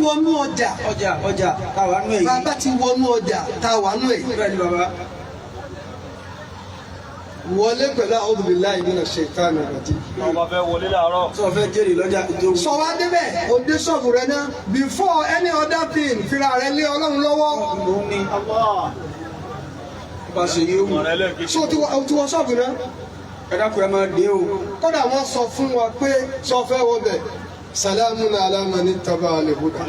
wọnú ọjà táwa nú èyí. bàbá ti wọnú ọjà táwa nú èyí. bẹ́ẹ̀ ni bàbá. wọlé pẹ̀lú a'udhu billahi minash shaitani rajim. ọba fẹ́ wọlé láàárọ̀. sọ fẹ́ jèrè lọ́jà ìjọba. sọ wá débẹ̀ o dé ṣọ́ọ̀bù rẹ náà before any other thing fira rẹ lé Ọlọ́run lọ́wọ́. ló ní bá ṣe yé wù. so ti wọ ṣọ́ọ̀bù náà. ẹ dákun ẹ máa dé o. kódà wọ́n sọ fún wa pé sọ fẹ́ wọ bẹ̀ salamun ala man ittaba al-huda.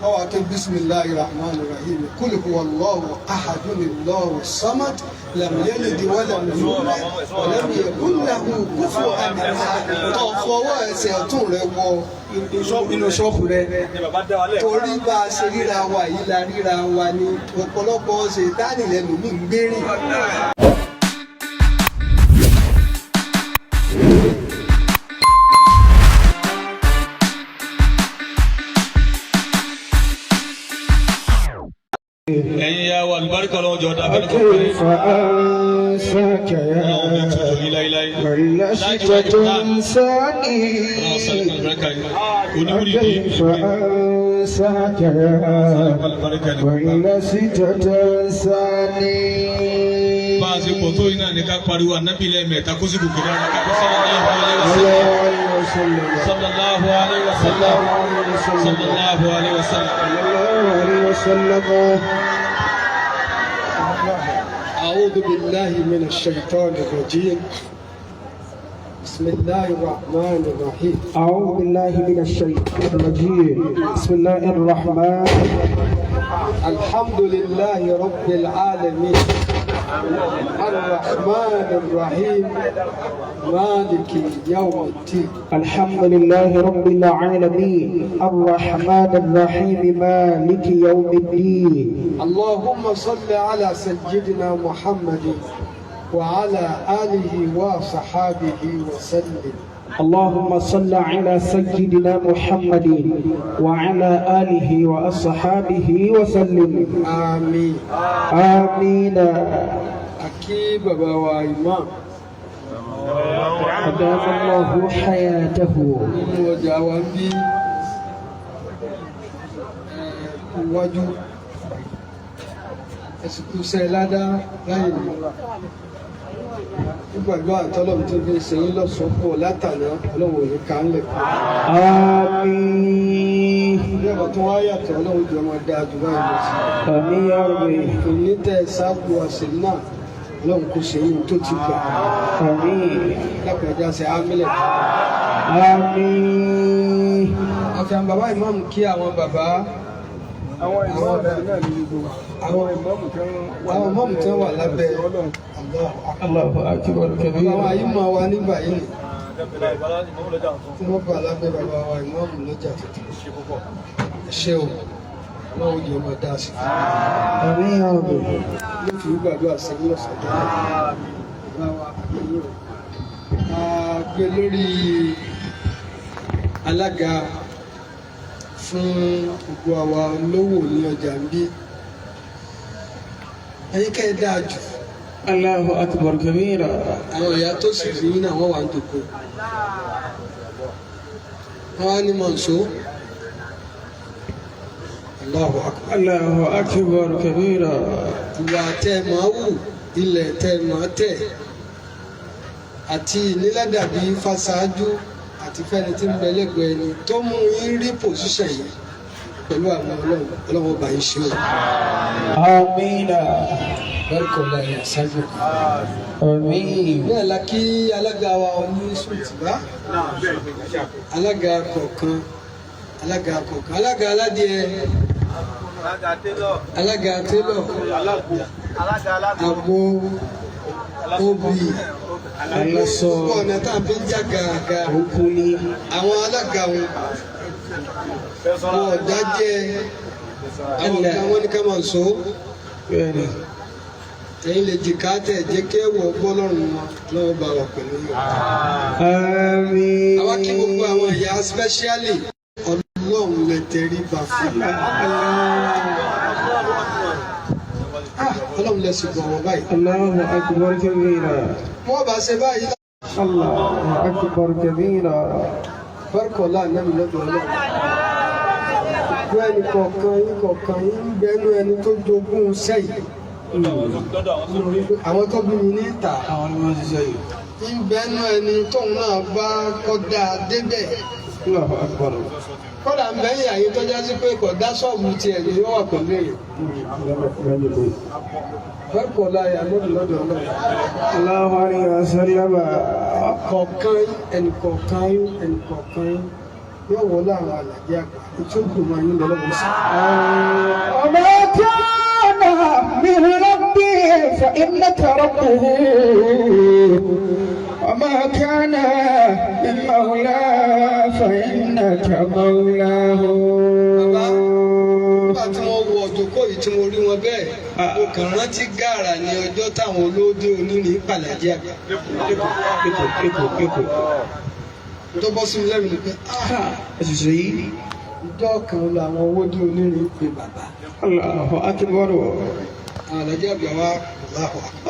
ọwọ́ akẹ́ bisimilahi rahman rahim kul huwallahu ahadun allahu samad lam yalid wa lam yulad wa lam yakun lahu kufuwan ahad. tó fọwọ́ ẹsẹ̀ ọ̀tún rẹ wọ inú ṣọ́ọ̀bù rẹ. torí bá a ṣe ríra wa yìí la ríra wa ní ọ̀pọ̀lọpọ̀ ṣètánì lẹ́nu mi ń gbérìn. ẹ̀yin ya wà lùbáríkà lọ́wọ́ jọ dábẹ́ ní كيف أنساك يا ولست تنساني كيف أنساك يا ولست تنساني bá a ṣe pọ̀ tó iná ní ká pariwo ànábì lẹ́ẹ̀mẹ́ta kó sì kò kéré ara ká sallallahu alaihi wasallam sallallahu alaihi wasallam. أعوذ بالله من الشيطان الرجيم بسم الله الرحمن الرحيم أعوذ بالله من الشيطان الرجيم بسم الله الرحمن الحمد لله رب العالمين الرحمن الرحيم مالك يوم الدين الحمد لله رب العالمين الرحمن الرحيم مالك يوم الدين اللهم صل على سيدنا محمد وعلى آله وصحابه وسلم اللهم صل على سيدنا محمد وعلى آله وأصحابه وسلم آمين آمين أكيد بابا وإمام أدام الله حياته وجاوبي وجو ẹsìkú sẹ́ládá láyé nígbàgbọ́ àtọ́lọ́m tó fi ṣe yín lọ́sọ̀pọ̀ látàná ọlọ́run ò ní ká ń lẹ̀. آمين bí ọ̀rọ̀ tó wá yàtọ̀ ọlọ́run jọ máa dáa jù báyìí lọ sí. آمين يا ربي òní tẹ́ ẹ sáàbù àṣẹ náà ọlọ́run kò ṣe yín tó ti gbà. آمين lápẹ̀já ṣe ámílẹ̀. آمين àfihàn bàbá ìmáàmù kí àwọn bàbá àwọn ìmáàmù kan wà lábẹ́ الله أكبر àwọn كبيرا àyímọ̀ wa nígbà yìí tí wọ́n bá lábẹ́ bàbá wa ìmáàmù lọ́jà tuntun ṣé o wọ́n ò yẹ ọmọ dáa sí آمين يا ربي ló fi gbàdúrà sí lọ́sọ̀dọ̀ bàbá wa a gbé lórí alága fún gbogbo àwa olówó ní ọjà ń bí ẹ̀yin kẹ́ ẹ dáa jù الله أكبر كبيرا àwọn ìyá tó sì rí náà wọ́n wà ń dòkó wọ́n á ní mọ̀nsó Allahu Akbar الله أكبر كبيرا ìwà tẹ́ máa wù ilẹ̀ tẹ́ máa tẹ̀ àti níládàbí fásáájú àti fẹ́ni tí ń bẹ lẹ́gbẹ̀ẹ́ ni tó mú yín rí pòṣíṣàn yìí pẹ̀lú àwọn ọlọ́run ọba yìí ṣe o آمين bẹ́ẹ̀kọ̀ọ́lá ẹ̀ ṣáájú آمين bẹ́ẹ̀ la kí alága wa ní sùtìbá alága kọ̀ọ̀kan alága aládìẹ alága télọ̀ àgbo obì aláṣọ gbogbo ọ̀nà tá a fi ń já gàgà òkúni àwọn alága wọn ọ̀dá jẹ́ àwọn ọ̀gá wọn ní ká máa sọ bẹ́ẹ̀ni ẹ̀yin lè jìkà tẹ̀ jẹ́ kí ẹ̀wọ̀ gbọ́lọ́run wọn lọ́wọ́ bá wà pẹ̀lú yìí. àmín àwa kí gbogbo àwọn ìyá especially ọlọ́run lè tẹrí ba fún mi. ọlọ́run lè sì bọ̀ wọ́n báyìí. Allahu akbar kabira wọ́n bá ṣe báyìí Allahu akbar kabira bárkọ̀ láàánú lọ́dọ̀ ọlọ́run. ṣùgbọ́n ẹnì kọ̀ọ̀kan yín ń bẹnu ẹni tó jogún sẹ́yìn. Àwọn tó bí mi ní ìta. Àwọn ni wọ́n ti sọ yìí. Ń bẹnu ẹni tóun náà bá kọ́dà débẹ̀. Allahu akbar. Kọ́dà ń bẹ́yìn àyè tó já sí pé kò dá ṣọ́ọ̀bù tiẹ̀ ní yóò wà pẹ̀lú èèyàn. Bẹ́ẹ̀kọ́ láyà lórí lọ́dọ̀ náà. Allahu alayhi wa sallam. Ẹnìkọ̀ọ̀kan yín yóò wọ láàrin àlàjì àgbà. Ìtúndù máa yín lọ́wọ́ sí. وما كان من ربي فإنك ربه وما كان من مولى فإنك مولاه. Nígbà tí wọ́n wọ ọ̀dọ́kọ̀ yìí tí mo rí wọn bẹ́ẹ̀, mo kàn rántí gàrà ní ọjọ́ táwọn olóde onírin pàlàjì àgbà. Tó bọ́ sí mi lẹ́nu ni pé, Ẹ̀sùsù yìí. ìjọ kan làwọn owóde onírin pe bàbá. Allahu akbar. Àlàjì àgbà wa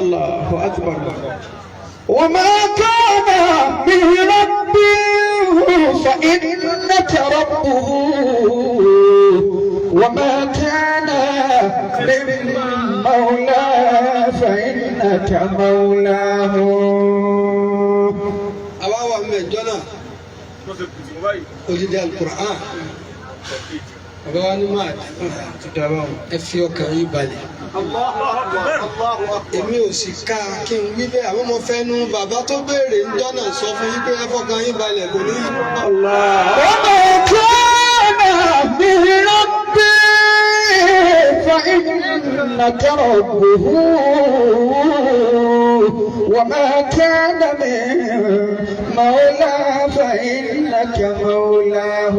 Allahu akbar. وما كان من ربي فإنك ربه وما كان من مولى فإنك مولاه. àwa wà mẹ́jọ náà. Odidi Al-Qur'an. Bàbá wa ní máa ẹ fi ọkàn yín balẹ̀. Èmi ò sì ká kí n wí bẹ́ẹ̀ àwọn ọmọ fẹ́nu bàbá tó béèrè ńjọ́ náà sọ fún yín pé ẹ fọkàn yín balẹ̀ kò ní. وما كان من ربي فإنك ربه وما كان من مولى فإنك مولاه.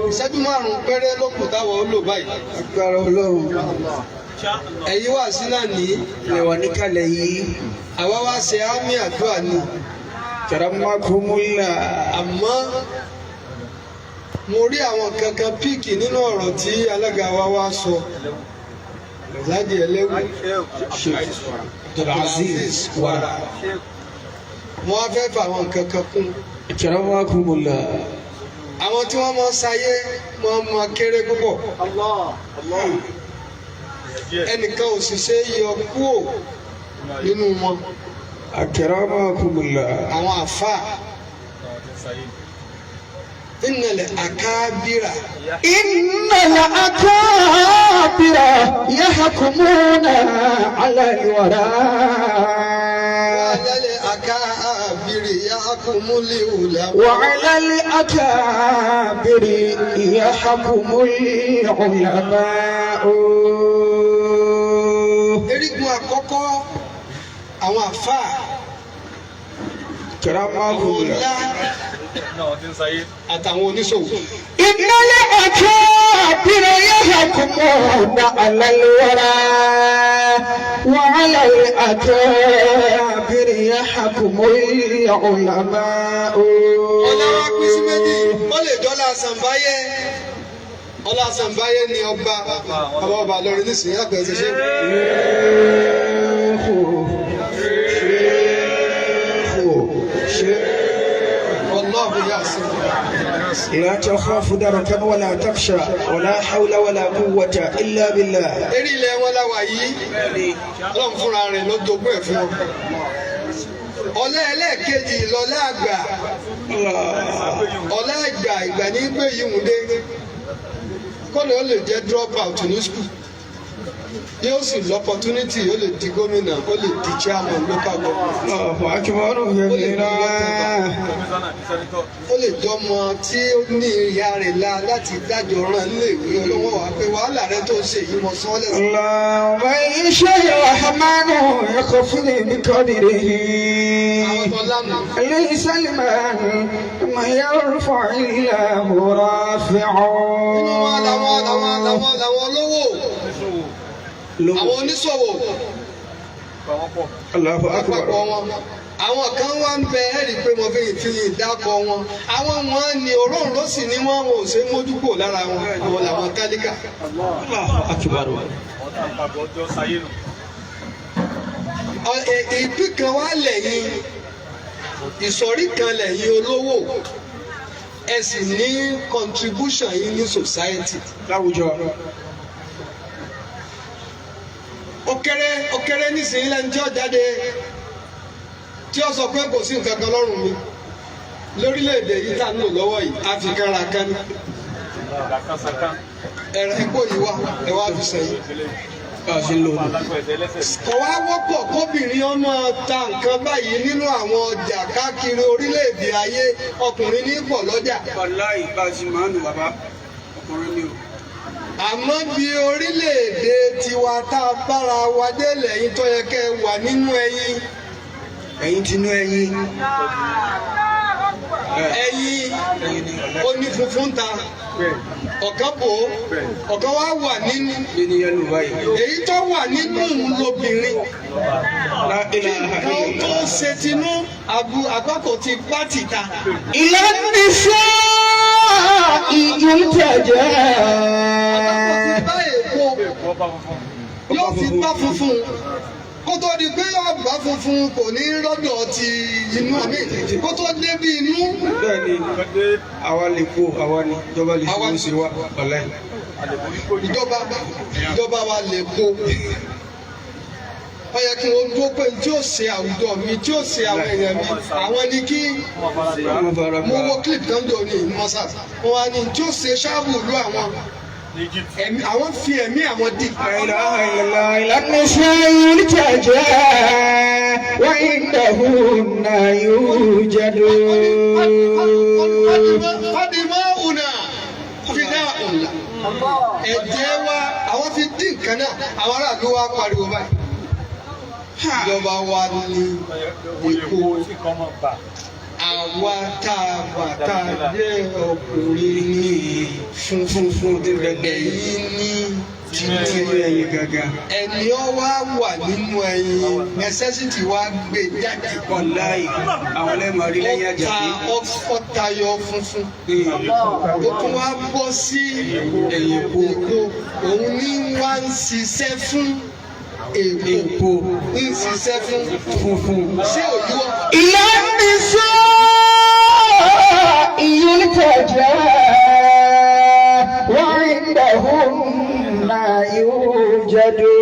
Ìṣẹ́jú márùn-ún péré ló kù táwọn ó lò báyìí. Agbára Ọlọ́run. Ẹ̀yin wà sí náà ní. Ẹ̀wà níkàlẹ̀ yìí. Àwa wá ṣe ámì àdúrà ni. Karamakumullah. Àmọ́ mo rí àwọn kankan píìkì nínú ọ̀rọ̀ tí alága wa wá sọ. Láti ẹlẹ́wù. Abdulaziz Wara. Wọ́n á fẹ́ fà àwọn kankan kún. Karamakumullah. Àwọn tí wọ́n máa ṣayé wọ́n máa kéré púpọ̀. Ẹnìkan ò sì ṣe yọ kúò nínú wọn. Karamakumullah. Àwọn àfáà. Innal akabira. إن الأكابر يحكمون على الوراء وعلى الأكابر يحكم العلماء. وعلى الأكابر يحكم العلماء. Erigun àkọ́kọ́ àwọn àfáà. Karamakumullah. Àtàwọn oníṣòwò. إن الأكابر يحكمون على الوراء وعلى الأكابر يحكم العلماء. Ọlọ́wọ́ pín sí méjì, ó lè dọ́là àṣàǹbáyé. Ọlá àṣàǹbáyé ni ọba lọ́rin nísìnyí àgbẹ̀sẹ̀ ṣe. والله يعصم. لا تخاف دركا ولا تخشى ولا حول ولا قوة إلا بالله. Eré ilẹ̀ wọn láwa yìí, Ọlọ́run fúnra rẹ̀ ló jogún ẹ̀ fún wọn. Ọlá ẹlẹ́ẹ̀kejì lọ́lá àgbà. Ọlá ìgbà ní pé yìí ń dé. Kọ́lé ó lè jẹ́ drop out ní school. Yóò sì l'opportunity, ó lè di gómìnà, ó lè di chairman local government. Allahu akbar kabira. Ó lè jọmọ tí ó ní ìyá rẹ̀ láti dájọ́ rán léèwé ọlọ́wọ́ wa pé wàhálà rẹ tó ń ṣe yìí mọ sán lẹ́sìn. اللهم إن شاء الرحمن يغفر بقدره Àwọn tó lánàá. ليس المال ما يرفع الله رافع. Inú wa làwọn olówó, àwọn oníṣòwò, Allahu àpapọ̀ akbar. wọn. Àwọn kan wá ń bẹ ẹ̀rí pé mo fi ìdákọ̀ wọn. Àwọn wọn ni òróǹro sì ni wọ́n ò ṣe mójúkò lára wọn. Àwọn làwọn tálíkà. Allahu akbar. Ìpín kan wá lẹ́yìn, ìsọ̀rí kan lẹ́yìn olówó. ẹ sì ní contribution yín ní society. láwùjọ. ó kéré nísìnyí lẹ́ni tí ó jáde tí ó sọ pé kò sí nǹkan kan lọ́rùn mi lórílẹ̀‐èdè yìí tá a ń lò lọ́wọ́ yìí a fi kára kan ní. ẹ̀rọ epo yìí wá ẹ wá fi sẹ́yìn. kò wá wọ́pọ̀ kóbìnrin ọmọ ta nǹkan báyìí nínú àwọn ọjà káàkiri orílẹ̀‐èdè ayé ọkùnrin ní pọ̀ lọ́jà. wàláì bá a ti máa ń nù bàbá ọkùnrin ni o. àmọ́ bí orílẹ̀‐èdè tiwa tá a bára wa dé lẹ́yìn tó yẹ kẹ́ ẹ wà nínú ẹyin. ẹ̀yin tinú ẹ̀yin. ẹyin ó ní funfun ta ọ̀kan bò ó ọ̀kan wá wà nínú. ènìyàn ló báyìí. èyí tó wà nínú lobìnrin. kan tó ṣe tinú àgbákò ti bá ti ta. ìlànà iṣẹ́ ìjùntẹ̀jẹ̀. àgbákò ti bá èèpo yóò fi bá funfun kó tó di pé ọgbà funfun kò ní rọ́dọ̀ ti inú àmì kó tó débi inú. bẹ́ẹ̀ni àwa lè kó àwa ni ìjọba lè fi ṣe wá ọ̀lẹ́. ìjọba wa lè kó. ó yẹ kí wọ́n dúró pé tí ó ṣe àwùjọ mi tí ó ṣe àwọn èèyàn mi àwọn ni kí mo wo clip kan jọ ní mọ́sá wọn wá ní tí ó ṣe ṣáàbù ìlú àwọn. àwọn fi ẹ̀mí àwọn dì. ìlànà iṣẹ́ ìjùntẹ̀jẹ̀ wọ́n ìdàhùn náà yóò jẹ́dọ̀. fadima una fida una ẹ̀jẹ̀ wa àwọn fi dín nǹkan náà àwọn aráàlú wa pariwo báyìí. ìjọba wa ní èkó àwa tá a wà tá a jẹ́ ọkùnrin ní funfun ẹ̀yìn ní títí ẹ̀yin gangan. ẹni ọ wá wà nínú ẹ̀yin necessity wa gbé jáde. wàláì àwọn ẹlẹ́mọ̀ rí lẹ́yìn àjà pé. ọ̀tayọ funfun ó tún wá bọ́ sí ẹ̀yìn èkó òun ní wá ń ṣiṣẹ́ fún èkó ń ṣiṣẹ́ fún funfun ṣé òyìnbó. ìlànà iṣẹ́ ìjùntẹ̀jẹ̀ wọ́n ìdàhùn náà yóò jẹ́dọ̀.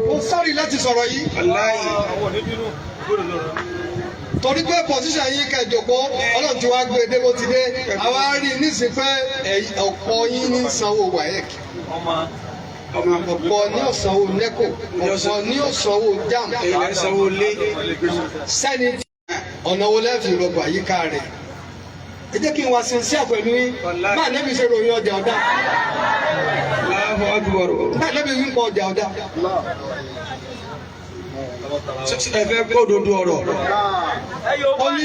mo sọ́rí láti sọ̀rọ̀ yìí. torí pé pòsíṣàn yín kẹjọpọ̀ ọlọ́run tí wàá gbé e dé bó ti dé àwa rí i nísìnyí pé ọ̀pọ̀ yín ní sanwó WAEC ọ̀pọ̀ ní ọ̀sánwó NECO ọ̀pọ̀ ní ọ̀sánwó JAMB sanwó lé. sẹ́ni ọ̀nà wo lẹ́ẹ̀fì rọgbà yíká rẹ̀ ẹ jẹ́ kí n wá sí sí àpẹ̀lú yín bá nẹ́bí ṣe ròyìn ọjà ọ̀dà bá nẹ́bí ń pọ̀ ọjà ọ̀dà. ẹ fẹ́ kó dodo ọ̀rọ̀. ó ní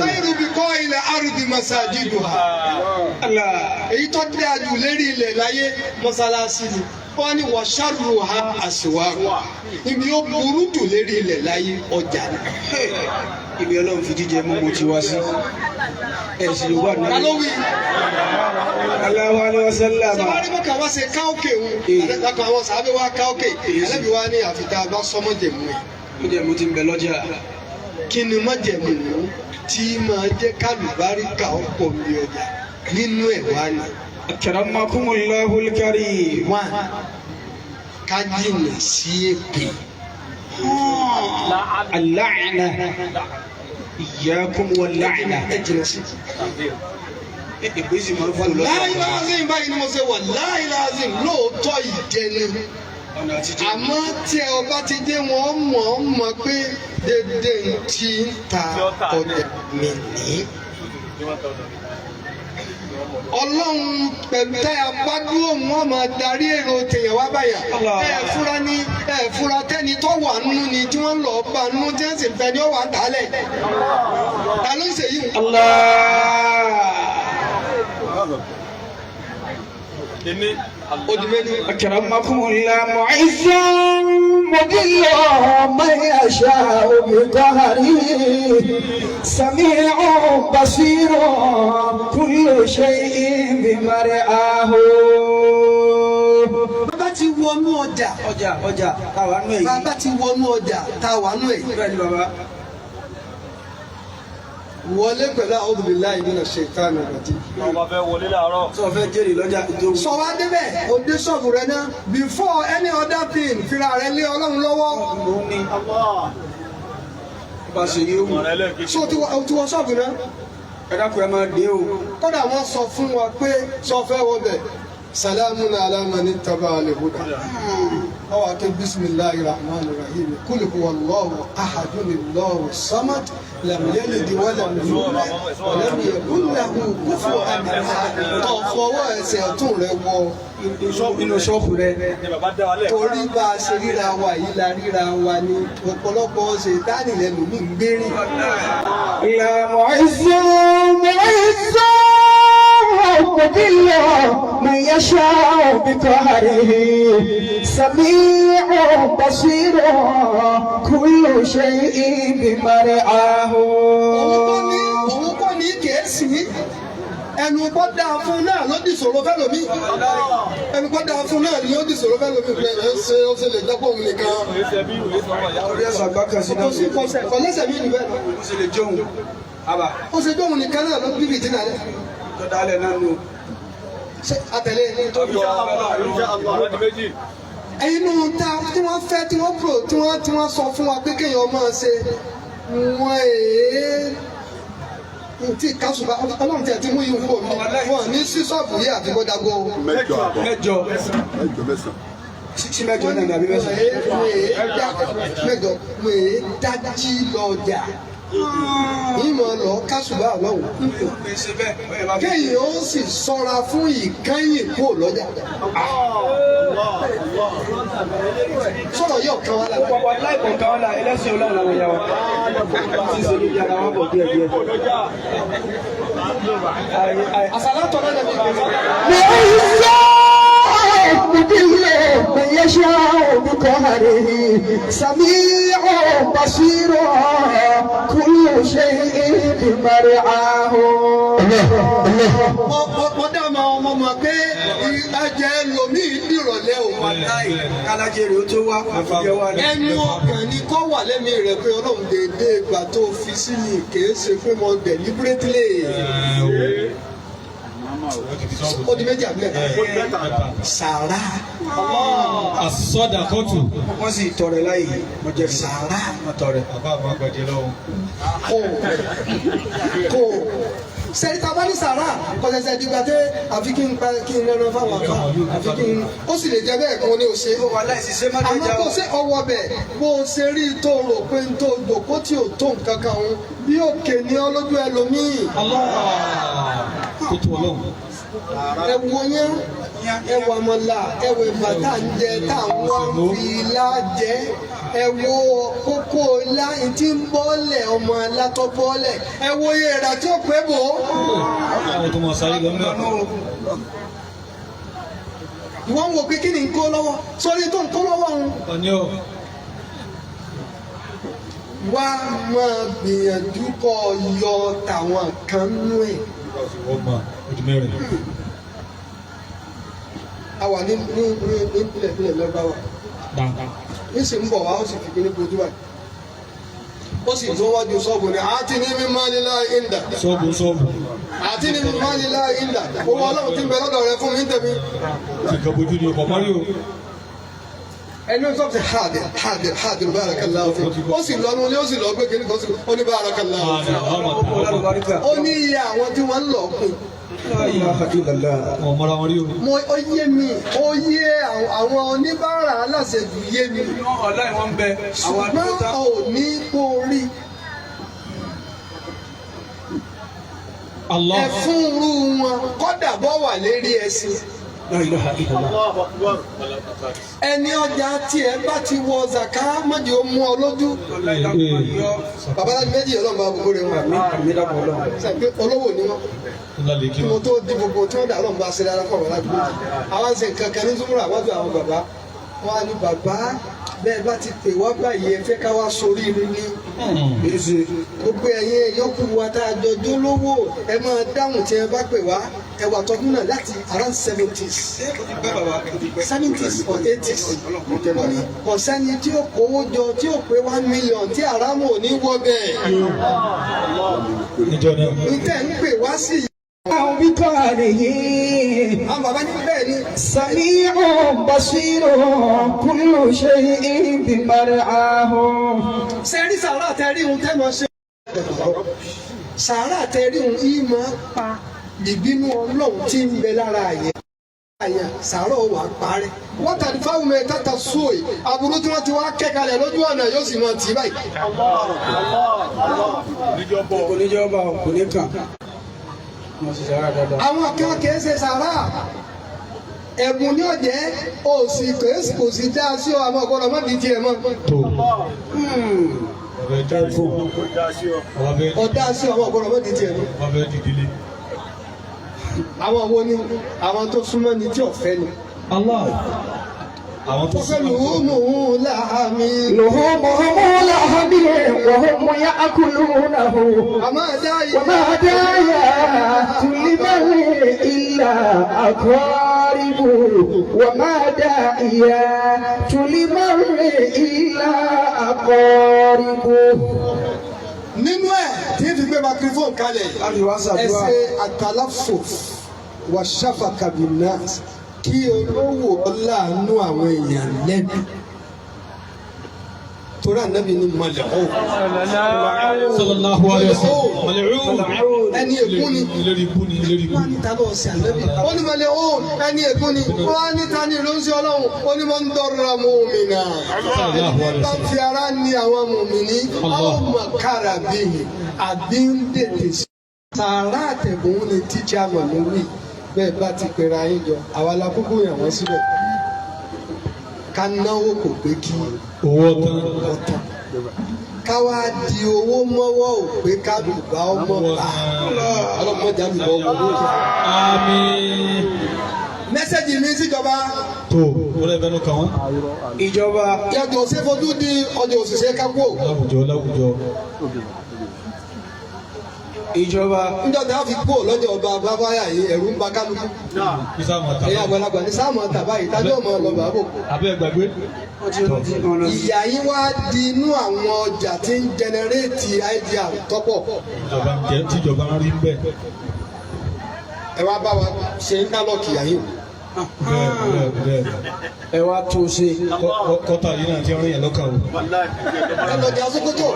khairu biqa'il ardi masajiduha. èyí tó dáa jù lérí ilẹ̀ láyé mọ́sálásí ni wọ́n ní wa sharruha aswaq ibi ó burú jù lérí ilẹ̀ láyé ọjà ni. ibi ọlọ́run fi jíjẹ mú mo ti wá sí. ẹ̀sìn ló wà náà. kálówì. Allahu alayhi wa sallam. sọ́wọ́n bá kàwá ṣe káókè wọn àdàkọ̀ àwọn sàbẹ̀ wá káókè ẹlẹ́bi wá ní àfitá bá sọ́mọ́jẹ̀mú ẹ̀. mọ́jẹ̀mú ti ń bẹ lọ́jà. kí ni mọ́jẹ̀mú tí máa jẹ́ kálùbáríkà ọ̀pọ̀ mi ọjà nínú ẹ̀ wá ni. Akramakumullahu al-karim. wá ká jìnnà sí èpè. al-la'na iyyakum wal-la'na. ẹ jìnnà sí. ìgbésí máa ń fò lọ́sọ̀rọ̀. wàláhì láàzìm báyìí ni mo ṣe wàláhì láàzìm lóòótọ́ ìjẹni. àmọ́ tí ẹ ọba ti dé wọn mọ̀ pé dédé ti ń ta ọjà mi ní. ọlọ́run pẹ̀lú tẹ́ ẹ bá dúró wọn máa darí èrò tèèyàn wá báyà. ẹ fura tẹ́ni tó wà nínú ni tí wọ́n lọ bá nínú tí wọ́n sì fẹ́ ni ó wà dálẹ̀. ta ló ń ṣe yìí. Akramakumullah mu'izzan mudillan man yasha'u biqahrihi sami'un basirun kullu shay'in bimar'ahu. bàbá ti wọnú ọjà. ọjà táwa nù èyí. bàbá ti wọnú ọjà táwa nù èyí. bẹ́ẹ̀ ni bàbá. wọlé pẹ̀lú a'udhu billahi minash shaitani rajim. ọba fẹ́ wọlé láàárọ̀. sọ fẹ́ jẹ́rìí lọ́jà ìjọba. sọ wá débẹ̀ o dé ṣọ́ọ̀bù rẹ náà before any other thing fira rẹ lé Ọlọ́run lọ́wọ́. òun ni bá ṣe yé wù. so o ti wọ ṣọ́ọ̀bù náà. ẹ dákun ẹ máa dé o. kódà wọ́n sọ fún wa pé sọ fẹ́ wọ bẹ̀ salamun ala man ittaba al-huda. ọwọ́ akẹ́ bisimilahi rahman rahim kul huwallahu ahadun allahu samad lam yalid wa lam yulad wa lam yakun lahu kufuwan ahad. ọ̀fọwọ́ ẹsẹ̀ ọ̀tún rẹ wọ inú ṣọ́ọ̀bù rẹ. torí bá a ṣe ríra wa yìí la ríra wa ní ọ̀pọ̀lọpọ̀ ṣètánì lẹ́nu mi ń gbérí. يا معز معز مذل من يشاء بقهره سميع بصير كل شيء بمرعاه. òun kọ́ ní kèésì ẹnu kọ́ dáa fún náà ló di ìṣòro fẹ́ lómi ẹnu kọ́ dáa fún náà ló di ìṣòro fẹ́ lómi fún ẹ ṣe ó ṣe lè dẹ́pọ̀ òun nìkan. orí ẹ̀sán àgbà kan sí náà. kọ́lẹ́sẹ̀ mi nìbẹ̀. ó ṣe lè jóun. àbá. ó ṣe jóun nìkan náà ló bíbí tí náà lẹ. tó dálẹ̀ náà nù. ṣé àtẹ̀lé ní tó bí inú ta tí wọ́n fẹ́ tí wọ́n pro tí wọ́n sọ fún wa pé kéèyàn máa ṣe wọ́n tí kásùbà ọlọ́run tí a ti mú yìí wúwo mi wọ́n ní sí ṣọ́ọ̀bù yìí àti bọ́dàgbọ́. mẹ́jọ sí mẹ́jọ náà nàbí mẹ́sàn. mẹ́jọ mo è dájí lọ́jà ìmọ̀ lọ kásùbà ọlọ́run kéèyàn ó sì ṣọ́ra fún ìkẹyìn kó lọ́jà. sọ̀rọ̀ yóò kan wá lára. ọ̀pọ̀ láìpọ̀ kan wá lára ẹlẹ́sìn ọlọ́run làwọn ìyá wa. ti ṣe ní yàrá wọn bọ̀ díẹ̀ díẹ̀. àṣàlátọ̀ náà lẹ́nu ìgbésẹ̀. من يشاء بقهره سميع بصير كل شيء بمرعاه. mo dá ọmọ ọmọ pé ajẹ́ lomi ìdírọ̀lẹ́ o. kálájẹrè ó tó wá àfijẹ́ wá ní. ẹnu ọkàn ni kọ́ wà lẹ́mí rẹ̀ pé ọlọ́run dédé ìgbà tó fi sí mi kìí ṣe pé mo deliberately. ó di méjì àbílẹ̀ sàrà. As-sadaqatu. wọ́n sì tọrẹ láyè mo jẹ sàrà mo tọrẹ. bàbá àwọn àgbàdì lọ́wọ́. kò sẹ́yìn tá a bá ní sàrà kọ́sẹ̀sẹ̀ dìgbà tẹ́ àfi kí n lẹ́nu fáwọn àfa àfi kí n ó sì lè jẹ́ bẹ́ẹ̀ kan ní òṣè. àmọ́ kò sí ọwọ́ bẹ̀ bó o ṣe rí tó rò pé n tó dòkó tí ò tó nǹkan kan òun bí òkè ní ọlójú ẹlòmíì. tó tó ọlọ́run. ẹ wo yẹn ẹ wo àmàlà ẹ wo ìgbà tá à ń jẹ tá à ń wá fi ilá jẹ ẹ wo kókó ilá tí ń bọ́lẹ̀ ọmọ alátọ́ bọ́lẹ̀ ẹ wo iye ìrà tí ó pé bò ó. àwọn tó mọ sáré lọ mẹ́rin. wọ́n wo pé kí ni ń kó lọ́wọ́ sórí tó ń kó lọ́wọ́ òun. ọ̀ní o. wá máa gbìyànjú kọ́ yọ tàwọn kan nú ẹ̀. ọgbọ̀n ojú mẹ́rin. a wà ní ìpìlẹ̀ lọ́gbàwà. ní sì ń bọ̀ wá ó sì fi kíní bojú wa. ó sì tó wájú sọ́ọ̀bù ni àti ní mímọ́ nílá ìndà. sọ́ọ̀bù. àti ní mímọ́ nílá ìndà. owó ọlọ́run ti ń bẹ lọ́dọ̀ rẹ fún mi ń tẹ̀mí. ti kà bójú ni ọkọ̀ mọ́rí o. ẹni tó ti hàdìr barakallahu fi ó sì lọ ní ó sì lọ gbé kíní kan sí ó ní barakallahu fi. ó ní iye àwọn tí wọ́n ń lọ pin. ọmọra wọn rí o. ó yé mi ó yé àwọn oníbàárà aláṣẹjù yé mi. ṣùgbọ́n ò ní kó rí. ẹ fún irú wọn kọ́dà bọ́ wà lérí ẹṣin. ẹni ọjà tiẹ̀ bá ti wọ zaka mọ́jì ó mú ọ lójú. babaláji méjì ọlọ́run bá gbogbo rẹ̀ wọ́n. sẹ́pẹ́ olówó ni wọ́n. kí mo tó di gbogbo tí wọ́n dà ọlọ́run bá ṣe dára fún babaláji méjì. àwọn ṣe nǹkan kan ní súnmọ́ra wájú àwọn bàbá. wọ́n á ní bàbá bẹ́ẹ̀ bá ti pè wá báyìí ẹ fẹ́ ká wá soríire ní. gbogbo ẹ̀yin yòókù wa tá a jọ jólówó ẹ máa dáhùn tí ẹ bá pè wá ẹ wà tọdún náà láti around 70s or 80s kò sẹ́ni tí ó kówó jọ tí ó pé 1 million tí àrámù ò ní wọ bẹ́ẹ̀. ìtẹ̀ ń pè wá sí i. أو بقاله سميع بصير كل شيء بمرعاه. sẹ́rí sàárà tẹ́rí ohun tẹ́ mọ́ ṣe. sàárà tẹ́rí ohun yìí máa pa ìbínú Ọlọ́run tí ń bẹ lára àyà sàárà wà parẹ́. wọ́n tàbí fáwọn mẹ́ta tata sóòyì aburú tí wọ́n ti wá kẹ́kalẹ̀ lójú ọ̀nà yóò sì máa tì báyìí. kò ní jọba kò ní kàn. àwọn akẹ́wọ̀n kìí ṣe sàárà ẹ̀bùn ní ọ̀jẹ́ òsì kò sí dá sí ọ àwọn ọ̀gbọ́dọ̀ mọ́ di tiẹ̀ mọ́. ọ̀dá sí àwọn ọ̀gbọ́dọ̀ mọ́ di tiẹ̀ mọ́. àwọn wo ni àwọn tó súnmọ́ ni tí ọ̀fẹ́ ni. àwọn tó fẹ́ lùhùmùhù láhàmì. لحومهم لحم وهم يأكلونه وما داعيات لمن إلا أقارب وما داعيات لمن إلا أقارب. nínú ẹ̀ tí fi gbé microphone kalẹ̀ ẹ ṣe àtàlàfò wà ṣàfàkà bin-nas kí olówó ọláàánú àwọn èèyàn lẹ́nu torí ànábì ní mal'un. sallallahu alaihi wasallam mal'un ẹni ègún ni wọ́n ní ta ló ṣe ànábì ó ní mal'un ẹni ègún ni wọ́n ní ta ní ìránṣẹ́ Ọlọ́run ó ní man darra mu'mina ẹni bá fi ara ní àwọn mùmìnì aw makara bihi àbí ń dètè sí. sàárà àtẹ̀gùn ni tíjà mọ̀ lórí bẹ́ẹ̀ bá ti pera yín jọ àwa la kúkú yàn wọ́n síbẹ̀ ká náwó kò pé kí owó tán ká wá di owó mọ́wọ́ ò pé ká lùbá ọmọ bá ọlọ́mọdé àlùbá ọmọ lókè. àmín. mẹ́sẹ̀gì mi síjọba. tó wọlé ẹgbẹ́ ló kàn wọ́n. ìjọba yàtọ̀ ṣe fojú di ọjọ́ òṣìṣẹ́ kápò. láwùjọ. ìjọba níjọ́ tí a fi kó lọ́jọ́ ọba bábáyà yìí ẹ̀rù ń ba kálukú. ẹ̀yà àgbàlagbà ní sáàmù ọ̀tà báyìí tájú ọmọ ọlọ́ba bò. abẹ́ gbàgbé. ìyá yín wá di inú àwọn ọjà tí ń jẹnẹrétì idr tọ́pọ̀. tíjọba ń rí bẹ́ẹ̀. ẹ wá bá wa ṣe ń kálọ̀kì yàyìn. bẹ́ẹ̀. ẹ wá tó ṣe. kọ́tà yìí náà ti rìn yẹn lọ́kàn o. ẹ lọ jà Sókótó.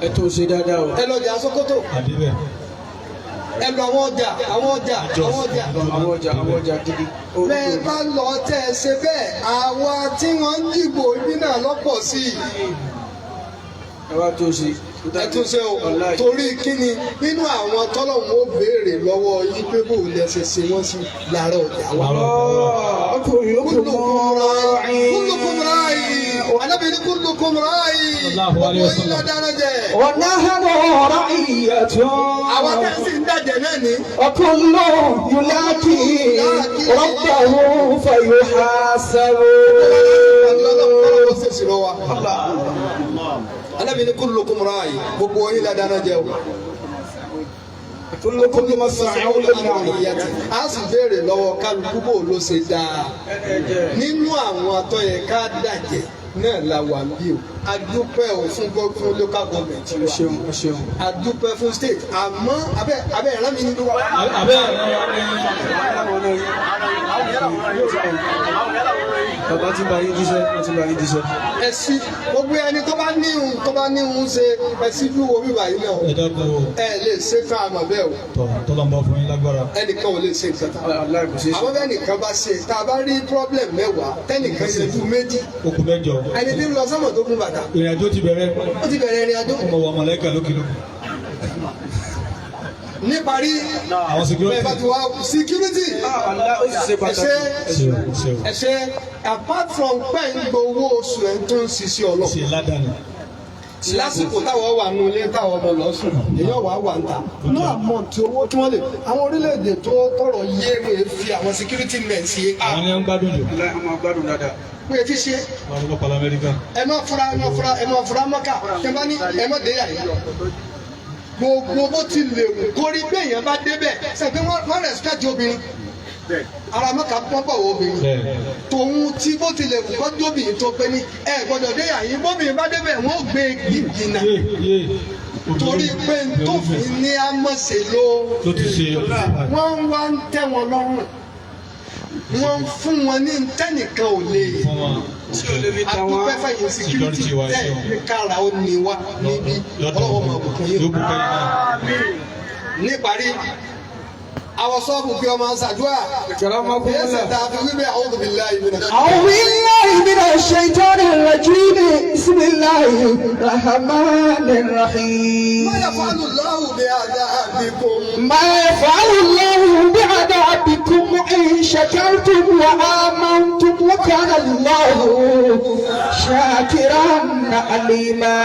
ẹ tó ṣe dáadáa o. ẹ lọ jà Sókótó. àdébẹ̀. ẹ lọ àwọn ọjà gidi. bẹ́ẹ̀ bá lọ tẹ́ ẹ ṣe bẹ́ẹ̀ àwa tí wọ́n ń dìbò ibi náà lọ́pọ̀ sí i. ẹ wá tó ṣe. ẹ tún ṣe o torí kíni nínú àwọn tọ́lọ́hún ó béèrè lọ́wọ́ yín pé bò lẹ ṣe ṣe wọ́n sí lára ọ̀dà wa. kullukum ra'i alábìrin kullukum ra'i gbogbo yín lọ dáná jẹ. ọ̀nà àbọ̀ ra'iyatun. àwọn tẹ́sí ń dàjẹ́ náà ní. وكل يلاقي ربه فيحاسب. alábìrin kullukum ra'i gbogbo yín lọ dáná jẹ o. كلكم مسؤول عن رعيته. a sì béèrè lọ́wọ́ kálukú bò ló ṣe dáa nínú àwọn atọ́yẹ ká dàjẹ́ náà la wà bí o adúpẹ́ o fún local government wa adúpẹ́ fún state àmọ́ abẹ́ ẹ̀rọ mi ní. bàbá ti bá yín jíṣẹ́. ẹ̀sìn gbogbo ẹni tó bá ní ìhun ṣe ẹ̀sìn bí wo bíbá yìí náà. ẹ dákun o. ẹ lè ṣe fún àmọ́ bẹ́ẹ̀ o. tọ́lọ́ ń bá fún yín lágbára. ẹnìkan ò lè ṣe nǹkan tán. àwọn bẹ́ẹ̀ nìkan bá ṣe tá a bá rí problem mẹ́wàá tẹ́nìkan ṣe ju méjì. okù mẹ́jọ. ẹni tí ń lọ sọ́mọ̀ tó kún bàtà. ìrìnàjò ti bẹ̀rẹ̀. ó ti bẹ̀rẹ̀ ìrìnàjò. ọmọ wa mọ̀lẹ́kà lókìlókù. níparí àwọn security. bẹ́ẹ̀ bá ti wá security. ẹ ṣe apart from pẹ́ẹ́n gbowó oṣù ẹ̀ tó ń ṣiṣẹ́ ọlọ́. ṣe ládàá lásìkò táwọn wà nù ilé táwọn ọmọ lọ sùn èèyàn wà ń ta ní àmọ́ tí owó tí wọ́n lè àwọn orílẹ̀-èdè tó tọrọ yé wọ́n fi àwọn security men sí. àwọn ni wọ́n ń gbádùn jù. àwọn gbádùn dáadáa. pé fi ṣe Wọ́n lọ pàlọ́ Amẹ́ríkà. ẹ má fura mọ́kà tẹ́ bá ní ẹ má dé yà yìí gbogbo bó ti lè wù kórí béèyàn bá débẹ̀ ṣe pé wọ́n respect obìnrin ara mọ́kà pọ́n bọ̀ wọ obìnrin tòun tí bó ti lè wù kọ́ jóbìnrin tó pé ní ẹ gbọ́dọ̀ dé yà yìí bóbìnrin bá débẹ̀ wọ́n gbé gbìgbìnà torí pé tó fi ní amọ̀sẹ̀ ló ti ṣe wọ́n wá ń tẹ́ wọn lọ́rùn wọ́n fún wọn ní tẹ́nìkan ò lè adúpẹ́ fẹ̀yìn security tẹ́ ní kára ó ní wá níbi ọlọ́wọ́ máa bùkún yìí. níparí àwọn sọ́ọ̀bù kí ọmọ ṣàdúrà yẹ́sẹ̀ tá a fi wípé a'udhu billahi minash shaitanir rajim bismillahir rahmanir rahim. ma yaf'alu Allahu bi'adabikum. ما يفعل الله بعذابكم إن شكرتم وآمنتم وكان الله شاكرا عليما.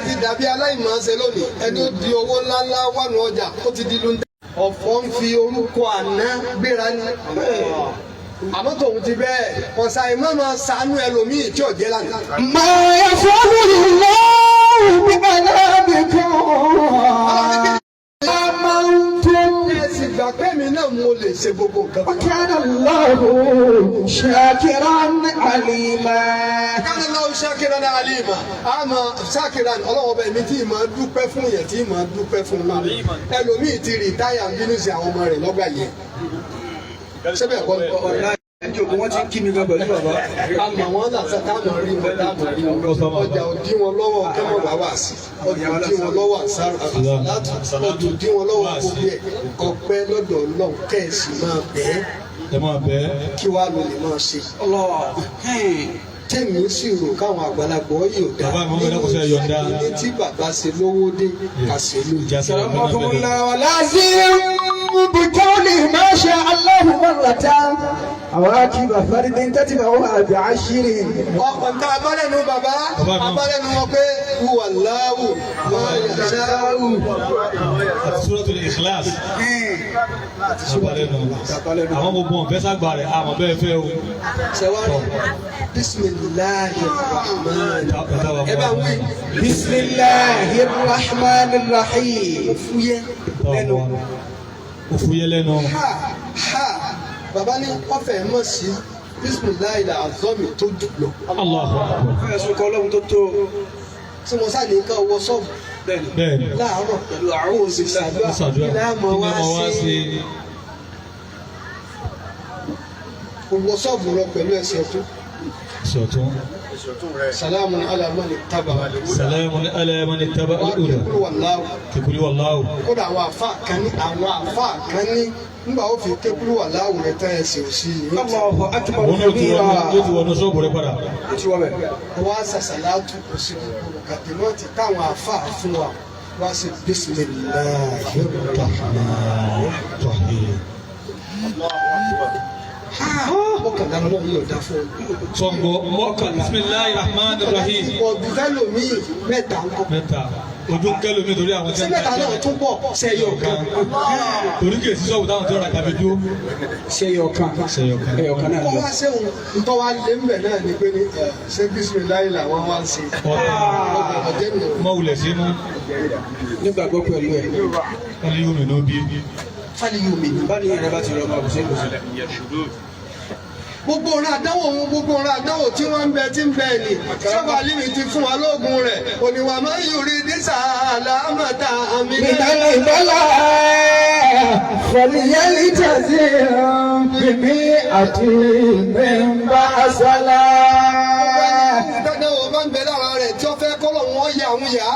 ti dàbí aláìmọ̀ ṣe lónìí ẹni ó di owó ńláńlá wà ní ọjà ó ti di lóńdà ọ̀fọ̀ ń fi orúkọ àná gbéra ní. àmọ́ tòun ti bẹ́ẹ̀ ọ̀sà ìmọ̀ máa ṣàánú ẹlòmíì tí ò jẹ́ lánàá. ما يفعل الله بعذابكم ìgbà pẹ́mi náà mo lè ṣe gbogbo nǹkan. وكان الله شاكرا عليما. وكان الله شاكرا عليما. àmọ́ ṣákìrà ọlọ́wọ́ bẹ́ẹ̀ mi tí ì máa dúpẹ́ fún yẹn tí ì máa dúpẹ́ fún mi. ẹlòmíì ti rìtáyà ń bínú sí àwọn ọmọ rẹ̀ lọ́gbà yẹn. sẹ́bẹ̀ kọ́ ẹjọ́ wọn ti ń kí mi gan pẹ̀lú bàbá. àmọ́ wọn làṣà táwọn rí wọn táwọn rí wọn. ọjà òdí wọn lọ́wọ́ kẹ́mọ́ bàbá sí. ọjà òdí wọn lọ́wọ́ àṣàrò ọjà òdí wọn lọ́wọ́ gbogbo ẹ̀ ọpẹ́ lọ́dọ̀ Ọlọ́run kẹ́ẹ̀sì máa bẹ́ẹ̀. ẹ máa bẹ́ẹ̀. kí wàá lò lè máa ṣe. tẹ́mi ó sì rò káwọn àgbàlagbà yìí ò dáa. bàbá mi wọ́n kọ́ sẹ́ yọ̀ǹda. ní tí bàbá ṣe lówó dé kàṣẹ ló. ولازم بكون ما شاء الله مرة أواكب فرد تتبعها بعشر. ọ̀pọ̀ tá a bá lẹ́nu bàbá a bá lẹ́nu wọn pé wúwà láwù máa yà ṣááwù. àti Suratul Ikhlas. àwọn gbogbo ọ̀fẹ́ sàgbà rẹ̀ àmọ́ bẹ́ẹ̀ fẹ́ o. sẹ́wárì bisimilahi rahman ẹ bá wí. bisimilahi rahman rahim. fúyẹ́ lẹ́nu. òfúyẹ́ lẹ́nu. bàbá ní ọ̀fẹ́ mọ̀ sí bisimilahi la azọ́mi tó dùlọ. Allahu Akbar. ẹ̀sùn kan ọlọ́run tó tó. tí mo sá ní ká wọ sọ́ọ̀bù bẹ́ẹ̀ni. láàárọ̀ pẹ̀lú àwọn òṣìṣẹ́ ṣàdúrà ilé àmọ́ wá sí gbogbo sọ́ọ̀bù rọ pẹ̀lú ẹsẹ̀ tó. sọ̀tún. salamu ala man ittaba. salamun ala man ittaba al-huda. kíkúrú wàláwù. kíkúrú wàláwù. kódà àwọn àfa kan ní nígbà ó fi kíkúrú wàláwù rẹ tán ẹsẹ̀ òsì yìí. Allahu akbar àwọn yóò ti wọnú sọ́ọ̀bù rẹ padà. wá sàṣàlátù òsì kòkòrò kàdínọ́ọ̀tì táwọn àfa fún wa wá sí bisimilahi rahman rahim. mọ́kànlá lọ́wọ́ yóò dá fún ọ. sọ̀ngbọ̀ mọ́kàn bisimilahi rahman rahim. ọ̀dùn fẹ́lòmíì mẹ́ta ń kọ́. mẹ́ta ojú kẹlòmíì torí àwọn sí mẹ́ta náà tún pọ̀ sẹ́yọ̀ kan. torí kìí sí sọ́ọ̀bù táwọn tí ó ra tàbí dúró. sẹ́yọ̀ kan náà kọ́ lọ. wá sẹ́wọ̀n ntọ́ wa lé ń bẹ̀ náà ni pé ní ṣé bisimilayi làwọn wá ń ṣe. ọ̀jẹ̀ nù. mọ wulẹ̀ sí mú. nígbàgbọ́ pẹ̀lú ẹ̀. wọ́n ní yóò mi náà bí. fali yóò mi. bá ní ẹ̀rẹ́ bá ti rọ ọmọ àbùsẹ́ ìbùsẹ́. gbogbo ọ̀rọ̀ àdánwò tí wọ́n ń bẹ tí ń bẹ ni sábà lími ti fún wa lóògùn rẹ̀ òníwà máa ń yòrí dísà àlámàtà àmì من البلاء فليلتزم بمئة من بأسلا. ìdánwò bá ń bẹ lára rẹ̀ tí ó fẹ́ kọ́lọ̀ wọn yà ń yá.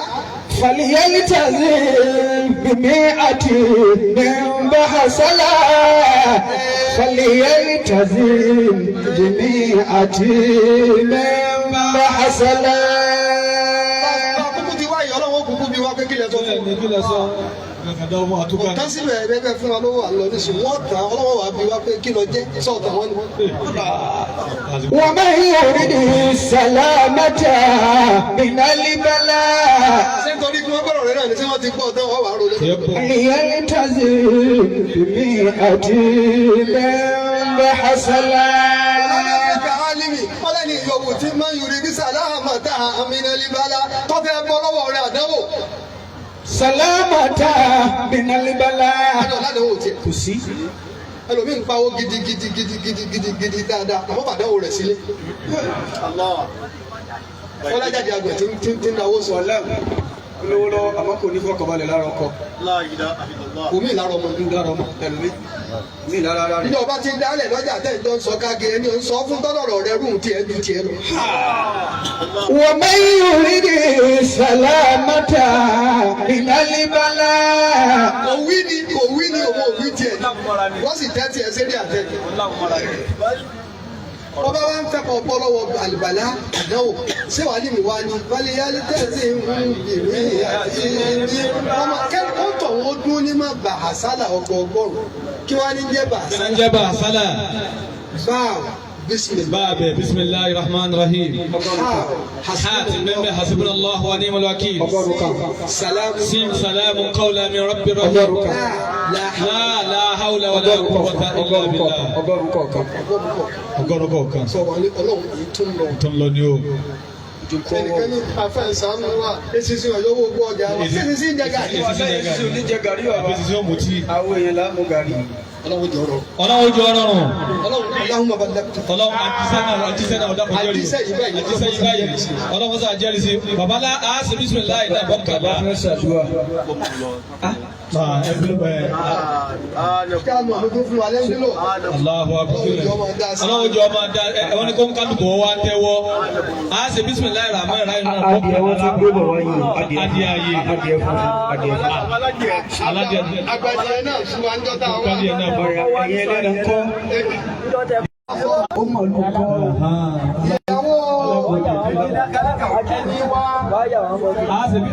فليلتزم بمئة من بأسلا. فليلتزم بمئة من بأسلا. kúkú ti wá ìyá ọlọ́wọ́ kúkú bí wá pé kílẹ̀ tó fún ní kílẹ̀ sọ. kàkàdá ọmọ àtúkà. ọ̀tá síbẹ̀ ẹ̀ẹ́dẹ́gbẹ́ fún wa lówó àlọ́ níṣẹ́ wọ́n tàn ọlọ́wọ́ wa bí wá pé kí lọ jẹ́ sọ̀tà wọn ni. ومن يريد السلامة من البلاء ṣé nítorí kí wọ́n gbọ́dọ̀ rẹ̀ náà ni tí wọ́n ti gbọ́ ọ̀dọ́ wọn wà á rò lẹ́nu. فليلتزم بمئة من بأسلا. ni wọ́n lẹ́ni ìyọ̀wò tí máa ń yọrí bí sàlámà tá àmì náà lè bá la tó fẹ́ bọ́ lọ́wọ́ rẹ̀ àdánwò. Salamata minalibala. Ẹ̀dọ̀ ládàáwò tiẹ̀. Kò sí. Ẹlòmíì ń pawó gidigidi dáadáa àmọ́ bàdánwò rẹ̀ sílé. Wọ́n lájàdí àgbẹ̀ tí ń dáwó sọ. Olówó lọ àmọ́ kò ní fọkànbalẹ̀ lára ọkọ. Omi ìlara ọmọ ń dára ọmọ ẹlòmíì. Mi lára rárá. Ní ọba ti ń dálẹ̀ lọ́jà tẹ̀ ń jọ ń sọ káàkiri ẹni ò ń sọ fún tọ́lọ̀rọ̀ rẹ̀ rúùn tiẹ̀ ju tiẹ̀ lọ. Wa man yuridi salamata minalibala. Kò wí ni òun ò wí tiẹ̀. Wọ́n sì tẹ́ tiẹ̀ sí ní àtẹ. Ọba wa ń fẹ́ kọ́ bọ́ lọ́wọ́ àlùbálá àdánwò. Ṣé wàá ní mi wá ní? Wálé yálé tẹ̀sí ń bìrì àti ní. Ọmọ kẹ́kọ̀ọ́ tọ̀ wọ́n dún ní má bà àsálà ọgọọgọ́rùn-ún. Kí wàá ní jẹ́ bà àsálà? Ń jẹ́ bà àsálà. Báwo bisimilahi. Báàbẹ̀ bisimilahi rahman rahim. Hàtì mẹ́mẹ́ hasibunallahu wa ni'mal wakil. Sim salamun qawlan min rabbir rahim. La hawla wala quwwata illa billah. Ọgọ́rùn kọ̀ọ̀kan. Sọ̀rọ̀ ní ọlọ́run yìí tún lọ. Ni o. Ẹnìkan ní afẹ́ ìsànú wa esisi ọ̀yọ́ owó gbọ́ ọjà wa esisi ń jẹ gàrí. Esisi ò ní jẹ gàrí wa. Esisi ó mutí. Àwọn èèyàn là ń mu gàrí. Ọlọ́run jẹ ọ̀rọ̀. Ọlọ́run jọ ọlọ́run. Ọlọ́run bàbá dẹ́kun. Ọlọ́run àjíṣẹ́ náà ọ̀dà kọjọ́ rí. Àjíṣẹ́ yìí báyìí. Ọlọ́run sọ àjẹ́rìí sí. Bàbá lá a ṣe bisimilayi náà bọ́ kàbá. Fẹ́ ṣàdúrà. Kí a mọ̀ lójú fún wa lẹ́yìn lò. Allahu akbar. Ọlọ́run jọ ọmọ dá ẹ̀wọ́n ní kó ń kálukú wa tẹ́wọ́. A ṣe bisimilayi rahman rahim náà bọ́ Adìẹ wọn ti gbé bọ̀ wáyé. Adìẹ ayé. Adìẹ fún adìẹ fún. Aládìẹ. Agbadìẹ náà fún wa ń jọta wa. Adìẹ náà bọ́. Ẹ̀yin ẹlẹ́nu kọ́. Ó mọ̀ ló kọ́. Ìyàwó. A ṣe bí.